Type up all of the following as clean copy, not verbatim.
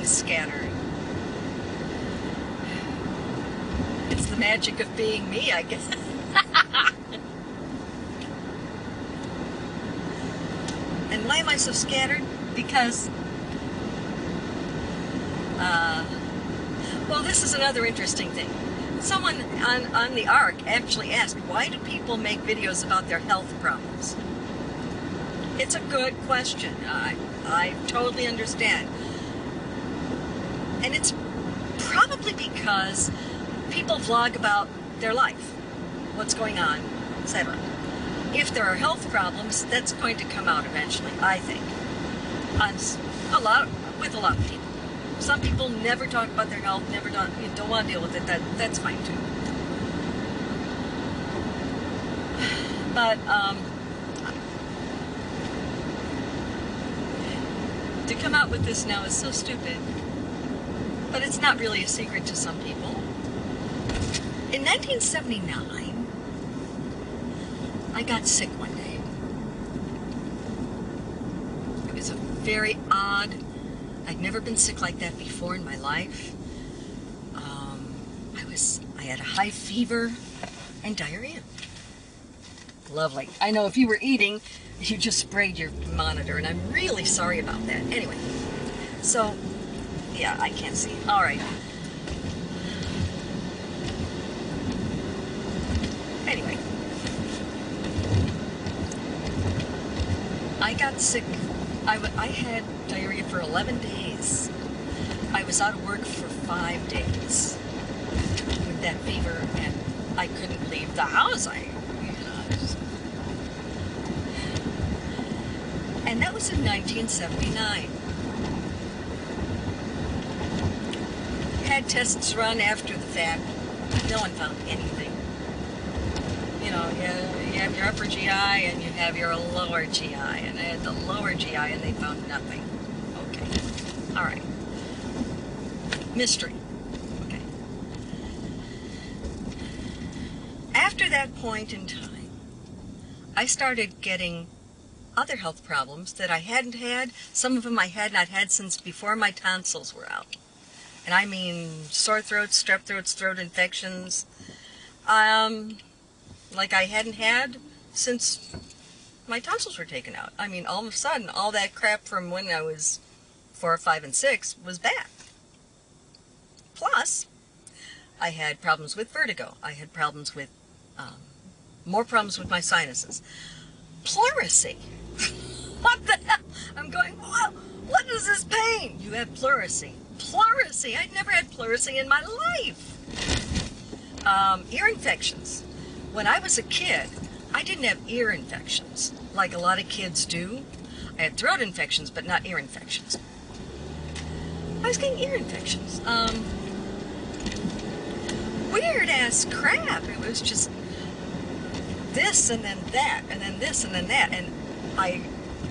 scattered. It's the magic of being me, I guess. And why am I so scattered? Because, well, this is another interesting thing. Someone on the Ark actually asked, why do people make videos about their health problems? It's a good question. I totally understand. And it's probably because people vlog about their life, what's going on, etc. If there are health problems, that's going to come out eventually, I think. With a lot of people. Some people never talk about their health, don't want to deal with it. That's fine too. But to come out with this now is so stupid. But it's not really a secret to some people. In 1979, I got sick one day. It was a very odd. I'd never been sick like that before in my life. I had a high fever and diarrhea. Lovely. I know if you were eating, you just sprayed your monitor, and I'm really sorry about that. Anyway, so, yeah, I can't see. All right. Anyway. I got sick. I had diarrhea for 11 days. I was out of work for 5 days with that fever, and I couldn't leave the house. And that was in 1979. Had tests run after the fact. No one found anything. You know, you have your upper GI and you have your lower GI, and I had the lower GI and they found nothing. Okay. All right. Mystery. Okay. After that point in time, I started getting other health problems that I hadn't had. Some of them I had not had since before my tonsils were out. And I mean sore throats, strep throats, throat infections. Like I hadn't had since my tonsils were taken out. I mean, all of a sudden, all that crap from when I was 4, 5, and 6 was back. Plus, I had problems with vertigo. I had problems with, more problems with my sinuses. Pleurisy. What the hell? I'm going, whoa, what is this pain? You have pleurisy. Pleurisy. I'd never had pleurisy in my life. Ear infections. When I was a kid, I didn't have ear infections like a lot of kids do. I had throat infections, but not ear infections. I was getting ear infections. Weird ass crap. It was just this and then that, and then this and then that. And I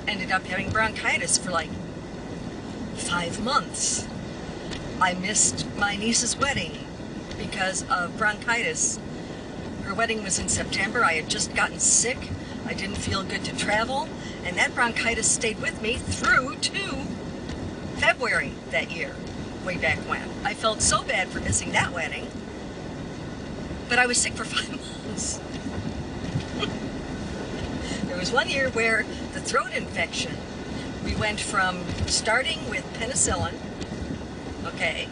ended up having bronchitis for like 5 months. I missed my niece's wedding because of bronchitis. Her wedding was in September. I had just gotten sick. I didn't feel good to travel. And that bronchitis stayed with me through to February that year, way back when. I felt so bad for missing that wedding. But I was sick for 5 months. There was one year where the throat infection, we went from starting with penicillin, okay,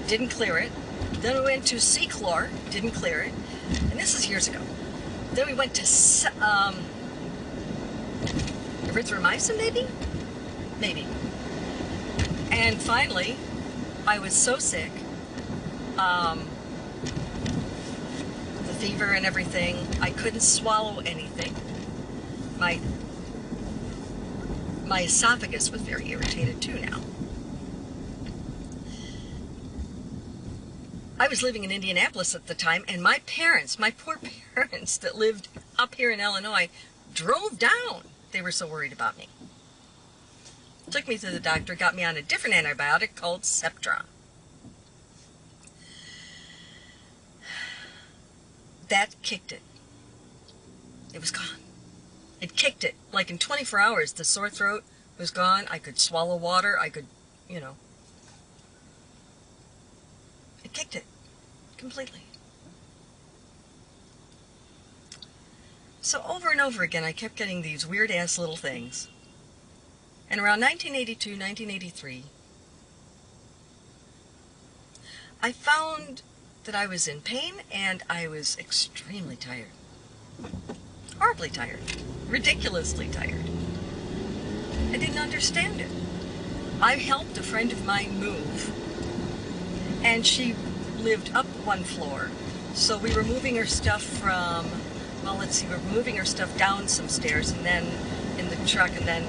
didn't clear it. Then we went to C-chlor, didn't clear it. And this is years ago. Then we went to erythromycin, maybe? Maybe. And finally, I was so sick, the fever and everything, I couldn't swallow anything. My esophagus was very irritated too now. I was living in Indianapolis at the time, and my parents, my poor parents that lived up here in Illinois, drove down. They were so worried about me. Took me to the doctor, got me on a different antibiotic called Septron. That kicked it. It was gone. It kicked it. Like in 24 hours, the sore throat was gone. I could swallow water. I could, you know, It kicked it completely. So over and over again, I kept getting these weird-ass little things. And around 1982, 1983, I found that I was in pain and I was extremely tired. Horribly tired. Ridiculously tired. I didn't understand it. I helped a friend of mine move, and she lived up one floor. So we were moving her stuff from, well, let's see, we were moving her stuff down some stairs and then in the truck and then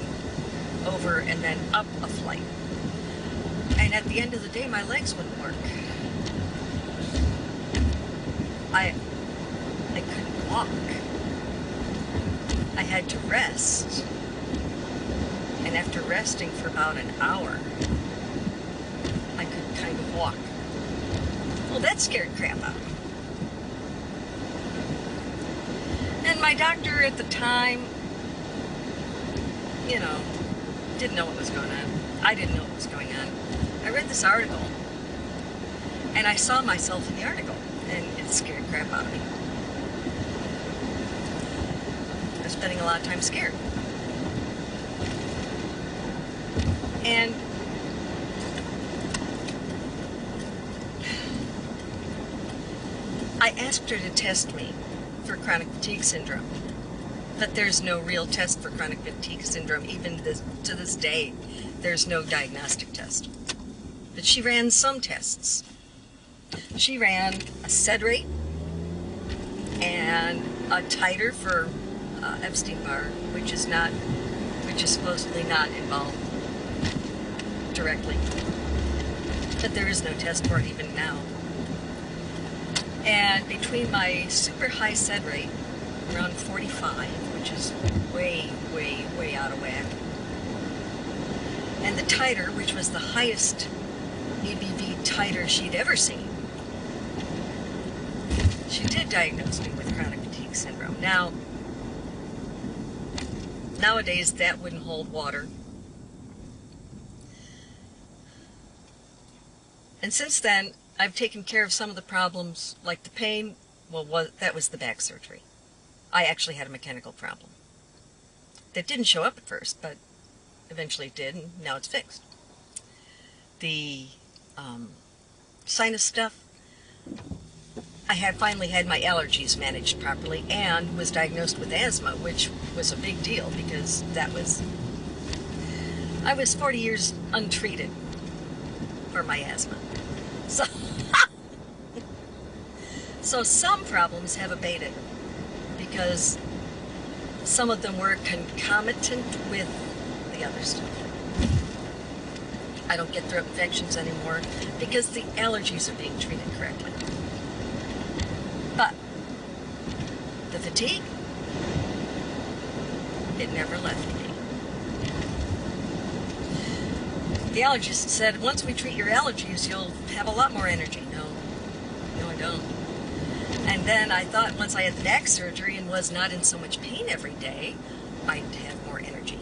over and then up a flight. And at the end of the day, my legs wouldn't work. I couldn't walk. I had to rest. And after resting for about an hour, I could kind of walk. Well, that scared crap out of me. And my doctor at the time, you know, didn't know what was going on. I didn't know what was going on. I read this article, and I saw myself in the article, and it scared crap out of me. I was spending a lot of time scared. And I asked her to test me for chronic fatigue syndrome, but there's no real test for chronic fatigue syndrome. Even to this day, there's no diagnostic test. But she ran some tests. She ran a sed rate and a titer for Epstein-Barr, which is supposedly not involved directly. But there is no test for it even now. And between my super high sed rate, around 45, which is way, way, way out of whack, and the titer, which was the highest ABV titer she'd ever seen, she did diagnose me with chronic fatigue syndrome. Now, nowadays that wouldn't hold water. And since then, I've taken care of some of the problems, like the pain. Well, that was the back surgery. I actually had a mechanical problem that didn't show up at first, but eventually it did, and now it's fixed. The sinus stuff, I had finally had my allergies managed properly and was diagnosed with asthma, which was a big deal because I was 40 years untreated for my asthma. So some problems have abated because some of them were concomitant with the other stuff. I don't get throat infections anymore because the allergies are being treated correctly. But the fatigue, it never left me. The allergist said, once we treat your allergies, you'll have a lot more energy. No, I don't. And then I thought once I had the back surgery and was not in so much pain every day, I'd have more energy.